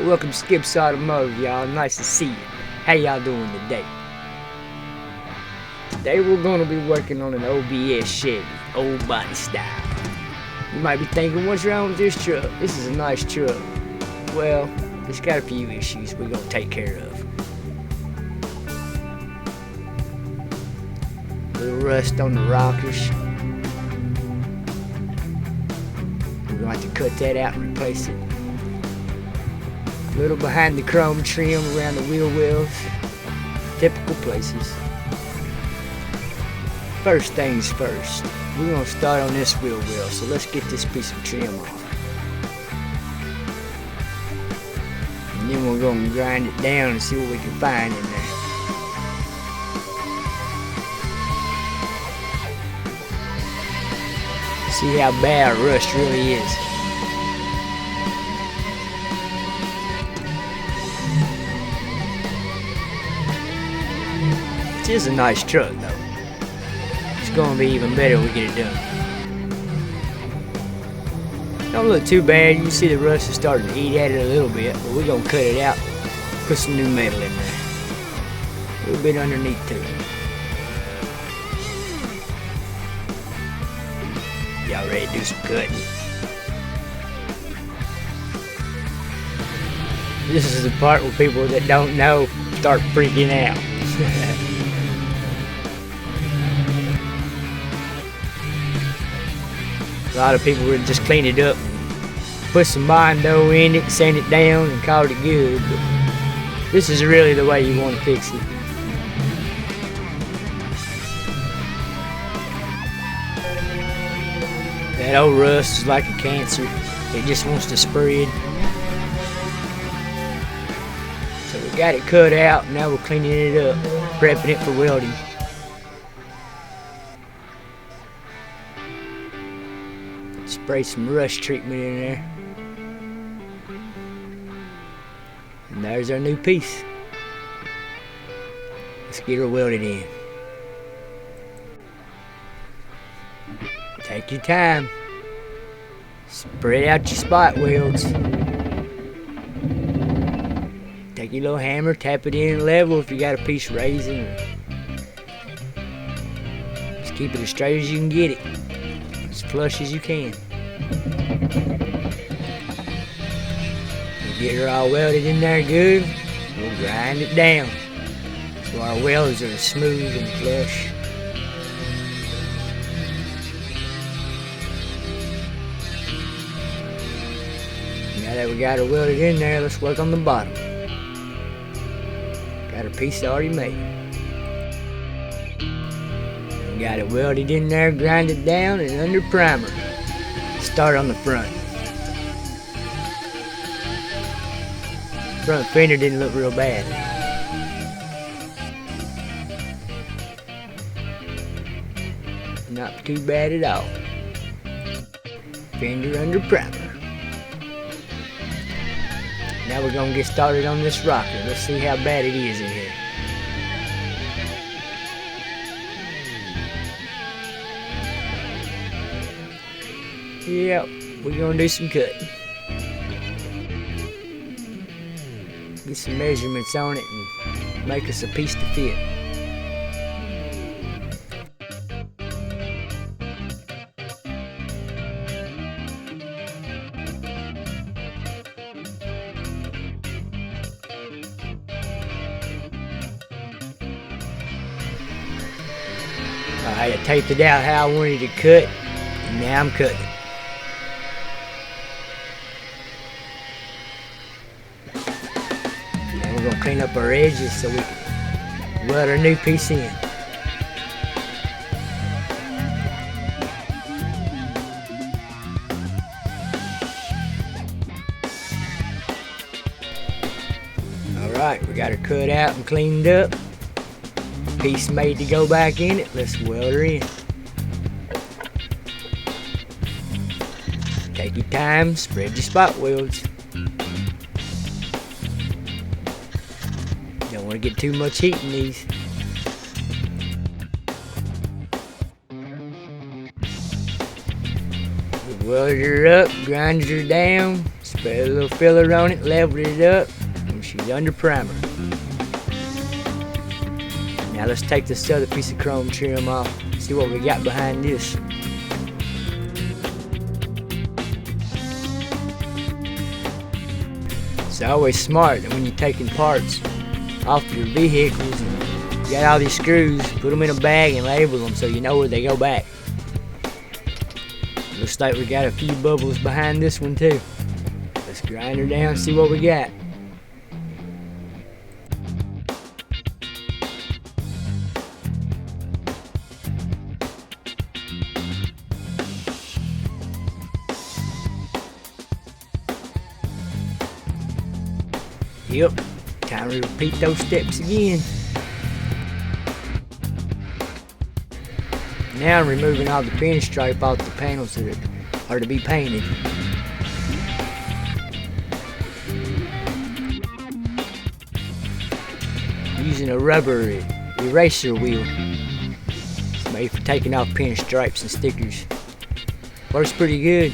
Welcome to Skipp's Automotive, y'all. Nice to see you. How y'all doing today? Today we're going to be working on an OBS Chevy, old body style. You might be thinking, what's wrong with this truck? This is a nice truck. Well, it's got a few issues we're going to take care of. A little rust on the rockers. We're going to have to cut that out and replace it. A little behind the chrome trim around the wheel wells. Typical places. First things first, we're going to start on this wheel well, so let's get this piece of trim off. And then we're going to grind it down and see what we can find in there. See how bad rust really is. It is a nice truck though. It's gonna be even better when we get it done. Don't look too bad. You can see the rust is starting to eat at it a little bit, but we're gonna cut it out. Put some new metal in there. A little bit underneath too. Y'all ready to do some cutting? This is the part where people that don't know start freaking out. A lot of people would just clean it up, put some Bondo in it, sand it down, and call it good. But this is really the way you want to fix it. That old rust is like a cancer. It just wants to spread. So we got it cut out. Now we're cleaning it up, prepping it for welding. Spray some rust treatment in there. And there's our new piece. Let's get her welded in. Take your time. Spread out your spot welds. Take your little hammer, tap it in level if you got a piece raising. Just keep it as straight as you can get it. As flush as you can. We'll get her all welded in there good. We'll grind it down so our welds are smooth and flush. Now that we got her welded in there, let's work on the bottom. Got a piece already made. We got it welded in there, grinded down, and under primer. Start on the front. Front fender didn't look real bad. Not too bad at all. Fender under primer. Now we're gonna get started on this rocker. Let's see how bad it is in here. Yep, we're gonna do some cutting. Get some measurements on it and make us a piece to fit. I taped it out how I wanted it to cut, and now I'm cutting it. We're going to clean up our edges so we can weld our new piece in. Alright, we got her cut out and cleaned up. Piece made to go back in it. Let's weld her in. Take your time, spread your spot welds. Don't want to get too much heat in these. Welded her up, grinded her down, spread a little filler on it, leveled it up, and she's under primer. Now let's take this other piece of chrome trim off, see what we got behind this. It's always smart that when you're taking parts off your vehicles and you got all these screws, put them in a bag and label them so you know where they go back. Looks like we got a few bubbles behind this one too. Let's grind her down and see what we got. Yep, time to repeat those steps again. Now I'm removing all the pinstripe off the panels that are to be painted. Using a rubber eraser wheel. It's made for taking off pinstripes and stickers. Works pretty good.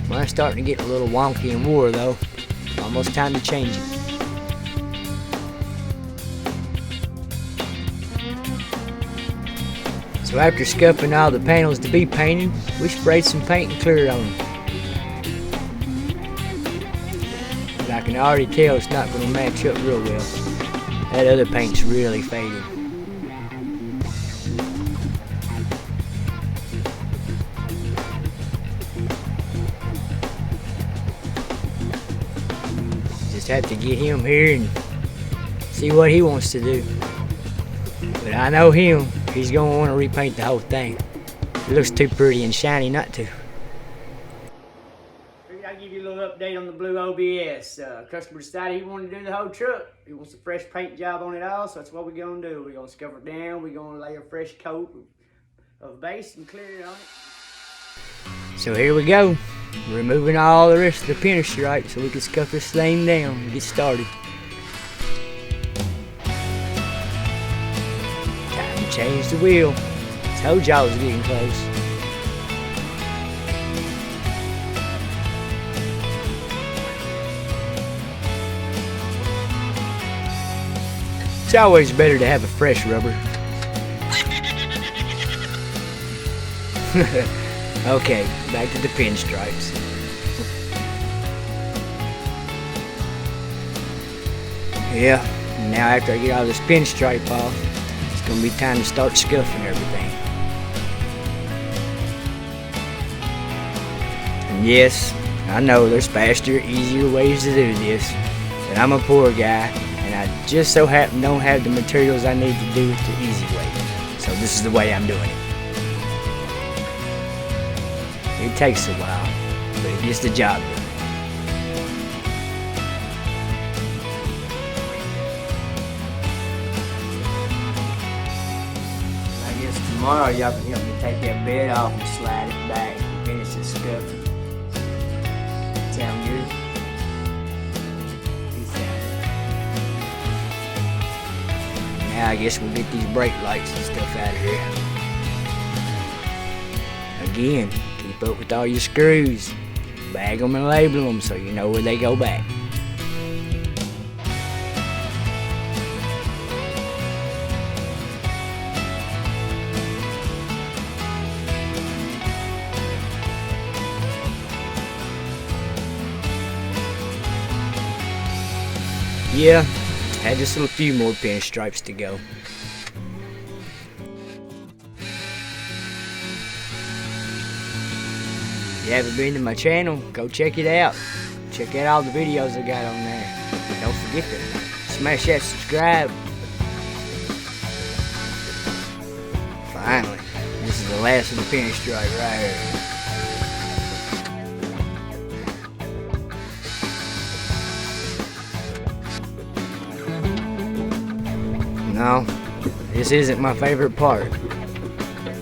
Mine's starting to get a little wonky and wore though. Almost time to change it. So after scuffing all the panels to be painted, we sprayed some paint and clear on them. But I can already tell it's not going to match up real well. That other paint's really faded. Just have to get him here and see what he wants to do. But I know him. He's going to want to repaint the whole thing. It looks too pretty and shiny not to. Figured I'd give you a little update on the blue OBS. Customer decided he wanted to do the whole truck. He wants a fresh paint job on it all, so that's what we're going to do. We're going to scuff it down. We're going to lay a fresh coat of base and clear it on it. So here we go. Removing all the rest of the pinstripe so we can scuff this thing down and get started. Change the wheel. Told y'all it was getting close. It's always better to have a fresh rubber. Okay, back to the pinstripes. Yeah, now after I get all this pinstripe off, it's gonna be time to start scuffing everything. And yes, I know there's faster, easier ways to do this, but I'm a poor guy, and I just so happen don't have the materials I need to do it the easy way. So this is the way I'm doing it. It takes a while, but it gets the job done. Tomorrow y'all can help me take that bed off and slide it back and finish the scuffing. Sound good? Now I guess we'll get these brake lights and stuff out of here. Again, keep up with all your screws. Bag them and label them so you know where they go back. Yeah, had just a few more pinstripes to go. If you haven't been to my channel, go check it out. Check out all the videos I got on there. Don't forget to smash that subscribe. Finally, this is the last of the pinstripe right here. No, this isn't my favorite part,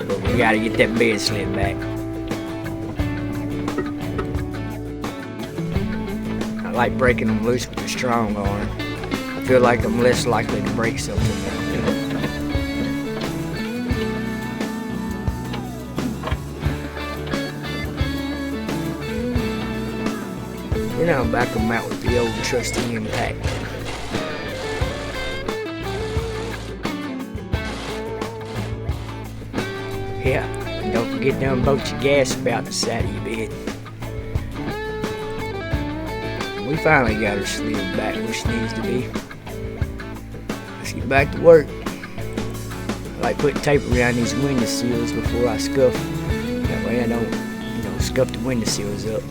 but we gotta get that bed slid back. I like breaking them loose with a strong arm. I feel like I'm less likely to break something now. Then I'll back them out with the old trusty impact. Yeah, and don't forget to unbolt your gas spout the side of your bed. We finally got her slid back where she needs to be. Let's get back to work. I like putting tape around these window sills before I scuff. That way I don't, scuff the window sills up.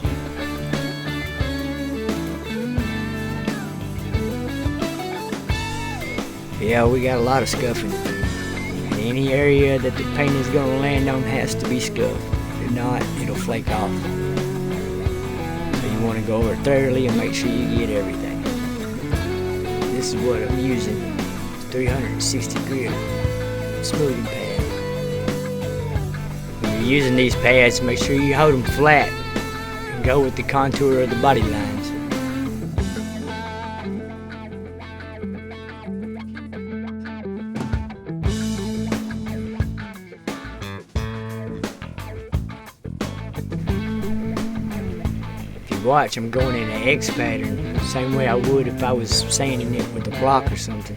Yeah, we got a lot of scuffing. And any area that the paint is going to land on has to be scuffed. If not, it'll flake off. So you want to go over it thoroughly and make sure you get everything. This is what I'm using. It's 360 grit smoothing pad. When you're using these pads, make sure you hold them flat and go with the contour of the body lines. Watch, I'm going in an X pattern, same way I would if I was sanding it with a block or something.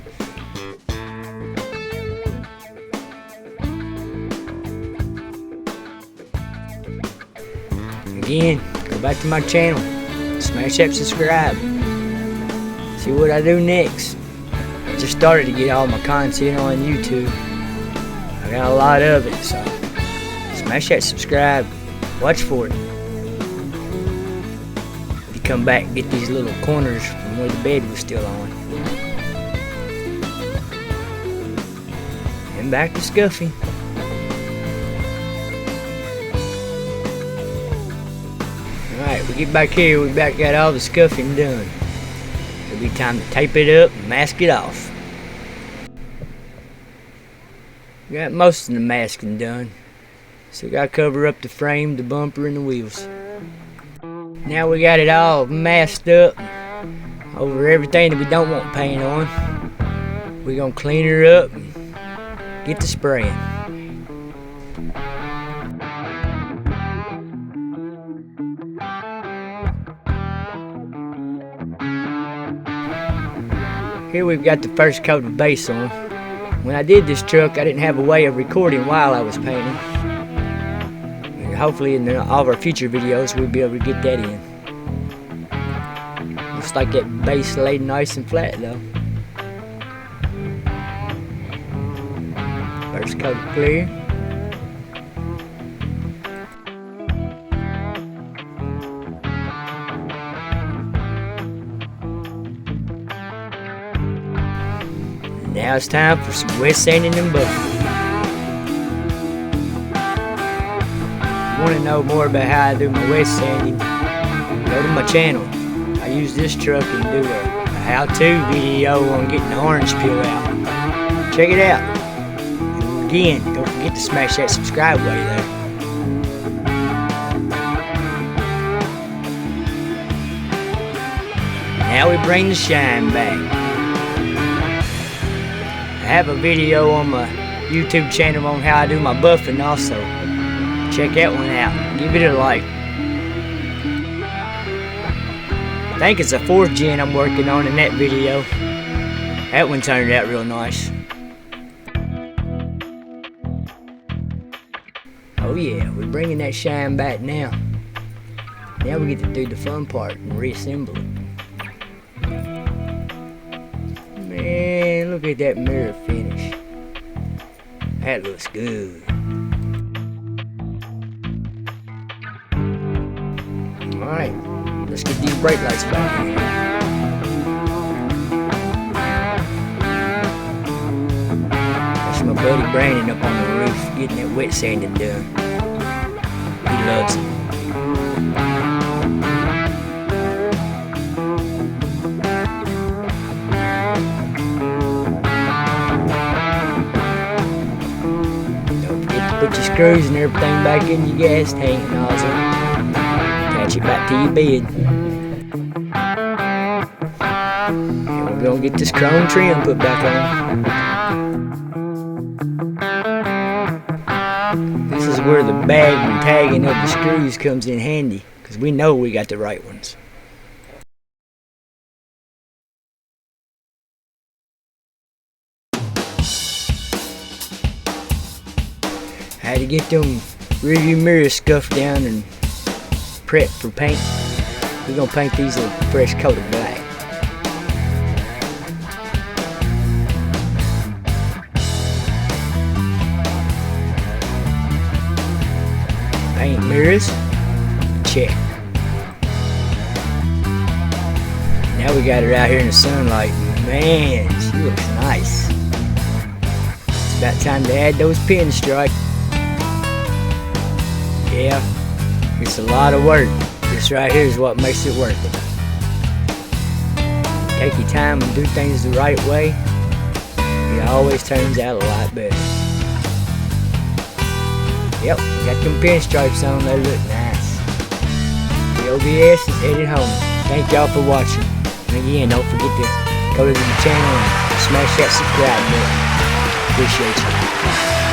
Again, go back to my channel, smash that subscribe, see what I do next. I just started to get all my content on YouTube. I got a lot of it, so smash that subscribe, watch for it. Come back and get these little corners from where the bed was still on. And back to scuffing. Alright, we get back here, we got all the scuffing done. It'll be time to tape it up and mask it off. Got most of the masking done. Still got to cover up the frame, the bumper, and the wheels. Now we got it all masked up over everything that we don't want paint on. We're gonna clean her up and get to spraying. Here we've got the first coat of base on. When I did this truck, I didn't have a way of recording while I was painting. Hopefully in all of our future videos we'll be able to get that in. Looks like that base laid nice and flat though. First coat clear. Now it's time for some wet sanding and buffing. Want to know more about how I do my wet sanding, go to my channel. I use this truck and do a how-to video on getting the orange peel out. Check it out. And again, don't forget to smash that subscribe button there. Now we bring the shine back. I have a video on my YouTube channel on how I do my buffing also. Check that one out. Give it a like. I think it's a 4th gen I'm working on in that video. That one turned out real nice. Oh yeah, we're bringing that shine back now. Now we get to do the fun part and reassemble it. Man, look at that mirror finish. That looks good. Alright, let's get these brake lights back in. That's my buddy Brandon up on the roof getting that wet sanding done. He loves it. Don't forget to put your screws and everything back in your gas tank nozzle. Attach it back to your bed. And we're gonna get this chrome trim put back on. This is where the bag and tagging of the screws comes in handy, because we know we got the right ones. had to get them rearview mirrors scuffed down and prepped for paint. We're gonna paint these a fresh coat of black. Paint mirrors, check. Now we got her out here in the sunlight. Man, she looks nice. It's about time to add those pinstripes. Yeah, it's a lot of work. This right here is what makes it worth it. Take your time and do things the right way. It always turns out a lot better. Yep, got them pinstripes on, they look nice. The OBS is headed home. Thank y'all for watching. And again, don't forget to go to the channel and smash that subscribe button. Appreciate you.